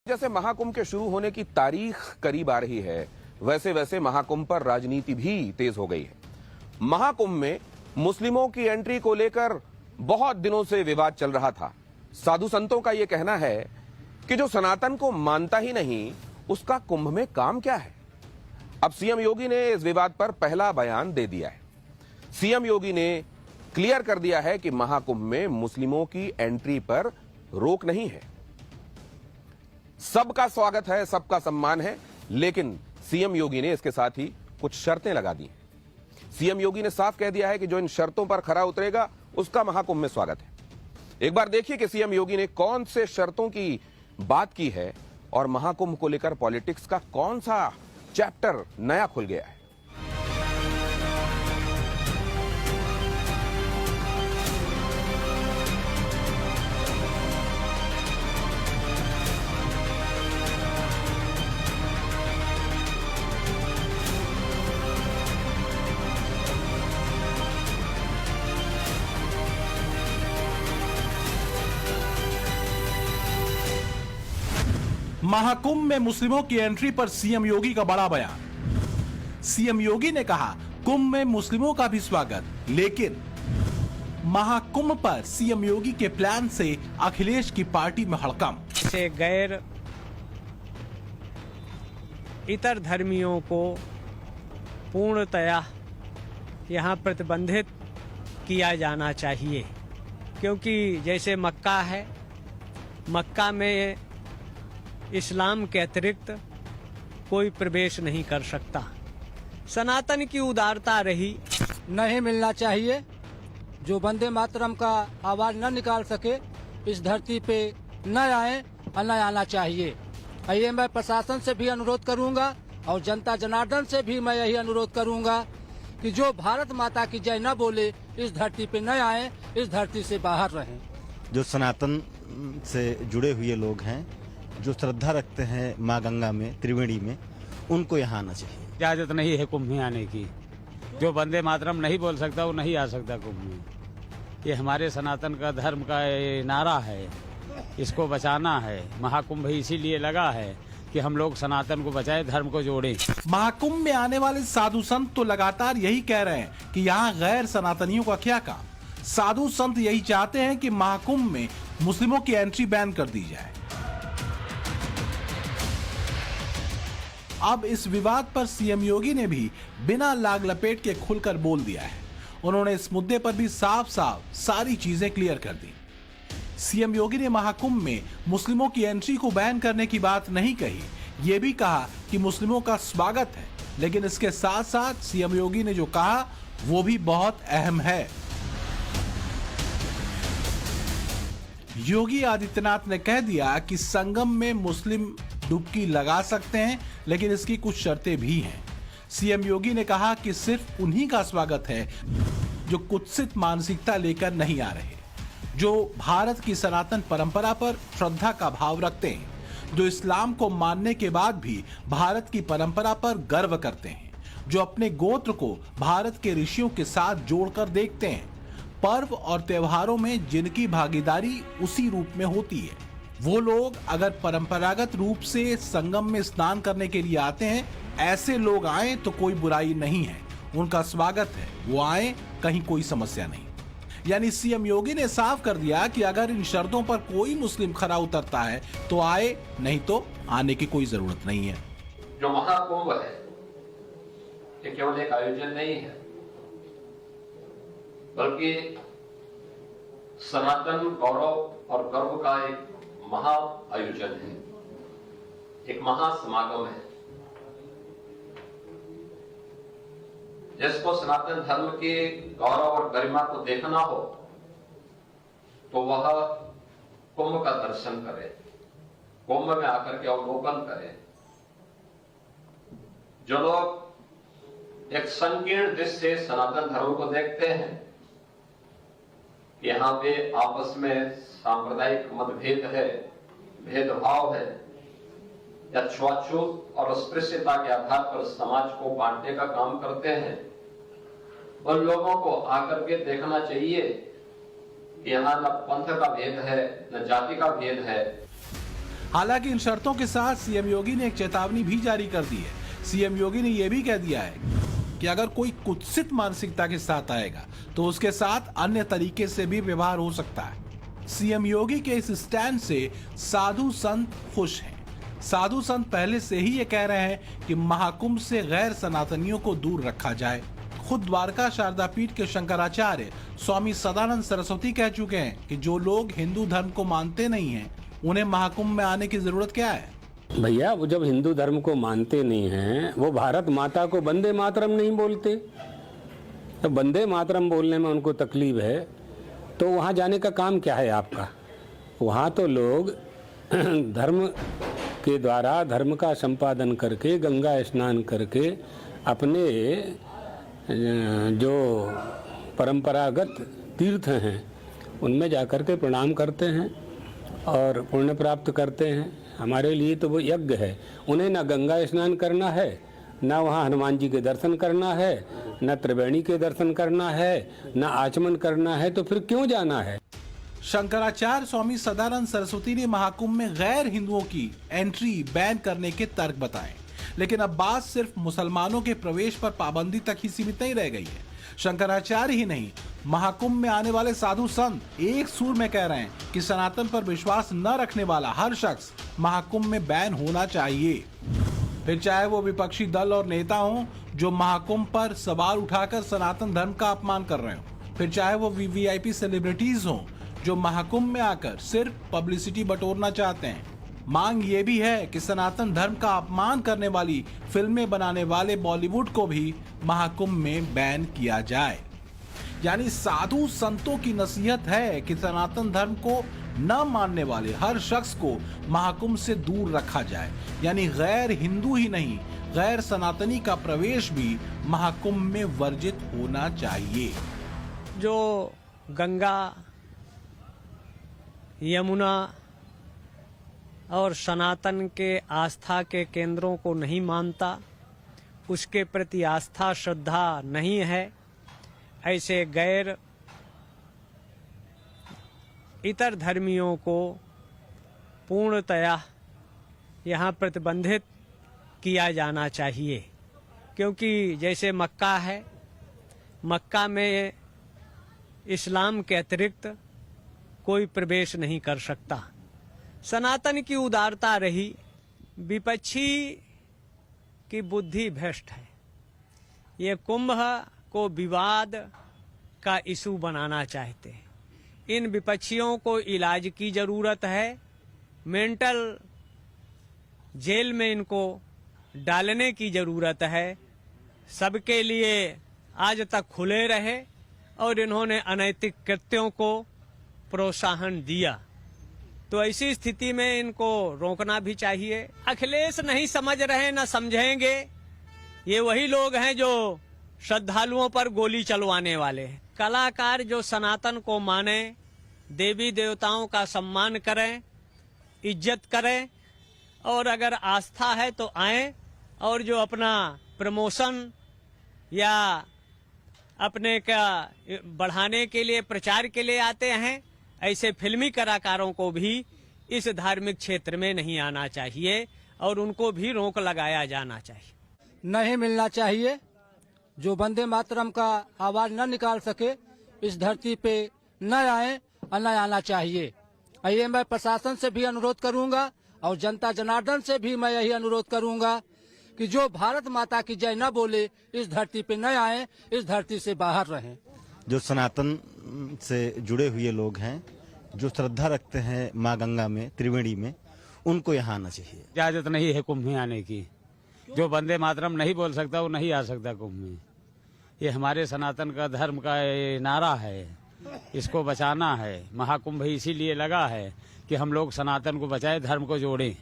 जैसे महाकुंभ के शुरू होने की तारीख करीब आ रही है, वैसे वैसे महाकुंभ पर राजनीति भी तेज हो गई है। महाकुंभ में मुस्लिमों की एंट्री को लेकर बहुत दिनों से विवाद चल रहा था। साधु संतों का यह कहना है कि जो सनातन को मानता ही नहीं, उसका कुंभ में काम क्या है। अब सीएम योगी ने इस विवाद पर पहला बयान दे दिया है। सीएम योगी ने क्लियर कर दिया है कि महाकुंभ में मुस्लिमों की एंट्री पर रोक नहीं है। सबका स्वागत है, सबका सम्मान है, लेकिन सीएम योगी ने इसके साथ ही कुछ शर्तें लगा दी। सीएम योगी ने साफ कह दिया है कि जो इन शर्तों पर खरा उतरेगा उसका महाकुंभ में स्वागत है। एक बार देखिए कि सीएम योगी ने कौन से शर्तों की बात की है और महाकुंभ को लेकर पॉलिटिक्स का कौन सा चैप्टर नया खुल गया है। महाकुंभ में मुस्लिमों की एंट्री पर सीएम योगी का बड़ा बयान। सीएम योगी ने कहा कुंभ में मुस्लिमों का भी स्वागत, लेकिन महाकुंभ पर सीएम योगी के प्लान से अखिलेश की पार्टी में हड़कंप। से गैर इतर धर्मियों को पूर्णतया यहाँ प्रतिबंधित किया जाना चाहिए, क्योंकि जैसे मक्का है, मक्का में इस्लाम के अतिरिक्त कोई प्रवेश नहीं कर सकता। सनातन की उदारता रही नहीं मिलना चाहिए। जो वंदे मातरम का आवाज न निकाल सके इस धरती पे न आए और न आना चाहिए। ये मैं प्रशासन से भी अनुरोध करूंगा और जनता जनार्दन से भी मैं यही अनुरोध करूंगा कि जो भारत माता की जय न बोले इस धरती पे न आए, इस धरती से बाहर रहें। जो सनातन से जुड़े हुए लोग हैं, जो श्रद्धा रखते हैं माँ गंगा में, त्रिवेणी में, उनको यहाँ आना चाहिए। इजाजत नहीं है कुंभ में आने की। जो वंदे मातरम नहीं बोल सकता वो नहीं आ सकता कुंभ में। ये हमारे सनातन का धर्म का नारा है, इसको बचाना है। महाकुंभ इसीलिए लगा है कि हम लोग सनातन को बचाए, धर्म को जोड़े। महाकुंभ में आने वाले साधु संत तो लगातार यही कह रहे हैं कि यहाँ गैर सनातनियों का क्या काम। साधु संत यही चाहते हैं कि महाकुंभ में मुस्लिमों की एंट्री बैन कर दी जाए। अब इस विवाद पर सीएम योगी ने भी बिना लाग लपेट के खुलकर बोल दिया है। उन्होंने इस मुद्दे पर भी साफ साफ सारी चीजें क्लियर कर दी। सीएम योगी ने महाकुंभ में मुस्लिमों की एंट्री को बैन करने की बात नहीं कही, ये भी कहा कि मुस्लिमों का स्वागत है, लेकिन इसके साथ साथ सीएम योगी ने जो कहा वो भी बहुत अहम है। योगी आदित्यनाथ ने कह दिया कि संगम में मुस्लिम डुबकी लगा सकते हैं, लेकिन इसकी कुछ शर्तें भी हैं। सीएम योगी ने कहा कि सिर्फ उन्हीं का स्वागत है जो कुत्सित मानसिकता लेकर नहीं आ रहे, जो भारत की सनातन परंपरा पर श्रद्धा का भाव रखते हैं, जो इस्लाम को मानने के बाद भी भारत की परंपरा पर गर्व करते हैं, जो अपने गोत्र को भारत के ऋषियों के साथ जोड़कर देखते हैं, पर्व और त्योहारों में जिनकी भागीदारी उसी रूप में होती है। वो लोग अगर परंपरागत रूप से संगम में स्नान करने के लिए आते हैं, ऐसे लोग आए तो कोई बुराई नहीं है, उनका स्वागत है, वो आए, कहीं कोई समस्या नहीं। यानी सीएम योगी ने साफ कर दिया कि अगर इन शर्तों पर कोई मुस्लिम खरा उतरता है तो आए, नहीं तो आने की कोई जरूरत नहीं है। जो महाकुंभ है ये केवल एक आयोजन नहीं है, बल्कि सनातन गौरव और गर्व का एक महा आयोजन है, एक महासमागम है। जिसको सनातन धर्म के गौरव और गरिमा को देखना हो तो वह कुंभ का दर्शन करे, कुंभ में आकर के अवलोकन करे। जो लोग एक संकीर्ण दृष्टि से सनातन धर्म को देखते हैं, यहाँ पे आपस में सांप्रदायिक मतभेद है, भेदभाव है, या छुआछूत और अस्पृश्यता के आधार पर समाज को बांटने का काम करते हैं, उन लोगों को आकर के देखना चाहिए कि यहाँ न पंथ का भेद है, न जाति का भेद है, हालांकि इन शर्तों के साथ सीएम योगी ने एक चेतावनी भी जारी कर दी है। सीएम योगी ने यह भी कह दिया है कि अगर कोई कुत्सित मानसिकता के साथ आएगा तो उसके साथ अन्य तरीके से भी व्यवहार हो सकता है। सीएम योगी के इस स्टैंड से साधु संत खुश हैं। साधु संत पहले से ही ये कह रहे हैं कि महाकुंभ से गैर सनातनियों को दूर रखा जाए। खुद द्वारका शारदा पीठ के शंकराचार्य स्वामी सदानंद सरस्वती कह चुके हैं कि जो लोग हिंदू धर्म को मानते नहीं हैं, उन्हें महाकुंभ में आने की जरूरत क्या है। भैया, वो जब हिंदू धर्म को मानते नहीं हैं, वो भारत माता को वंदे मातरम नहीं बोलते। तो वंदे मातरम बोलने में उनको तकलीफ है, तो वहाँ जाने का काम क्या है आपका। वहाँ तो लोग धर्म के द्वारा धर्म का संपादन करके, गंगा स्नान करके, अपने जो परंपरागत तीर्थ हैं उनमें जाकर के प्रणाम करते हैं और पुण्य प्राप्त करते हैं। हमारे लिए तो वो यज्ञ है। उन्हें ना गंगा स्नान करना है, ना वहाँ हनुमान जी के दर्शन करना है, ना त्रिवेणी के दर्शन करना है, ना आचमन करना है, तो फिर क्यों जाना है। शंकराचार्य स्वामी सदानंद सरस्वती ने महाकुंभ में गैर हिंदुओं की एंट्री बैन करने के तर्क बताए, लेकिन अब बात सिर्फ मुसलमानों के प्रवेश पर पाबंदी तक ही सीमित नहीं रह गई है। शंकराचार्य ही नहीं, महाकुंभ में आने वाले साधु संत एक सुर में कह रहे हैं कि सनातन पर विश्वास न रखने वाला हर शख्स महाकुंभ में बैन होना चाहिए। फिर चाहे वो विपक्षी दल और नेता हों जो महाकुंभ पर सवाल उठाकर सनातन धर्म का अपमान कर रहे हों, फिर चाहे वो वीवीआईपी सेलिब्रिटीज हों जो महाकुंभ में आकर सिर्फ पब्लिसिटी बटोरना चाहते हैं। मांग ये भी है कि सनातन धर्म का अपमान करने वाली फिल्में बनाने वाले बॉलीवुड को भी महाकुंभ में बैन किया जाए। यानी साधु संतों की नसीहत है कि सनातन धर्म को न मानने वाले हर शख्स को महाकुंभ से दूर रखा जाए। यानी गैर हिंदू ही नहीं, गैर सनातनी का प्रवेश भी महाकुंभ में वर्जित होना चाहिए। जो गंगा, यमुना और सनातन के आस्था के केंद्रों को नहीं मानता, उसके प्रति आस्था श्रद्धा नहीं है, ऐसे गैर इतर धर्मियों को पूर्णतया यहाँ प्रतिबंधित किया जाना चाहिए। क्योंकि जैसे मक्का है, मक्का में इस्लाम के अतिरिक्त कोई प्रवेश नहीं कर सकता। सनातन की उदारता रही, विपक्षी की बुद्धि भ्रष्ट है। ये कुंभ को विवाद का इशू बनाना चाहते हैं। इन विपक्षियों को इलाज की जरूरत है, मेंटल जेल में इनको डालने की जरूरत है। सबके लिए आज तक खुले रहे और इन्होंने अनैतिक कृत्यों को प्रोत्साहन दिया, तो ऐसी स्थिति में इनको रोकना भी चाहिए। अखिलेश नहीं समझ रहे, न समझेंगे। ये वही लोग हैं जो श्रद्धालुओं पर गोली चलवाने वाले हैं। कलाकार जो सनातन को माने, देवी देवताओं का सम्मान करें, इज्जत करें, और अगर आस्था है तो आए, और जो अपना प्रमोशन या अपने का बढ़ाने के लिए, प्रचार के लिए आते हैं, ऐसे फिल्मी कलाकारों को भी इस धार्मिक क्षेत्र में नहीं आना चाहिए और उनको भी रोक लगाया जाना चाहिए। नहीं मिलना चाहिए। जो वंदे मातरम का आवाज न निकाल सके इस धरती पे न आए और न आना चाहिए। ये मैं प्रशासन से भी अनुरोध करूंगा और जनता जनार्दन से भी मैं यही अनुरोध करूंगा कि जो भारत माता की जय न बोले इस धरती पे न आए, इस धरती से बाहर रहें। जो सनातन से जुड़े हुए लोग हैं, जो श्रद्धा रखते हैं माँ गंगा में, त्रिवेणी में, उनको यहाँ आना चाहिए। इजाजत नहीं है कुंभ में आने की। जो वंदे मातरम नहीं बोल सकता वो नहीं आ सकता कुंभ में। ये हमारे सनातन का धर्म का ये नारा है, इसको बचाना है। महाकुंभ इसीलिए लगा है कि हम लोग सनातन को बचाए, धर्म को जोड़ें।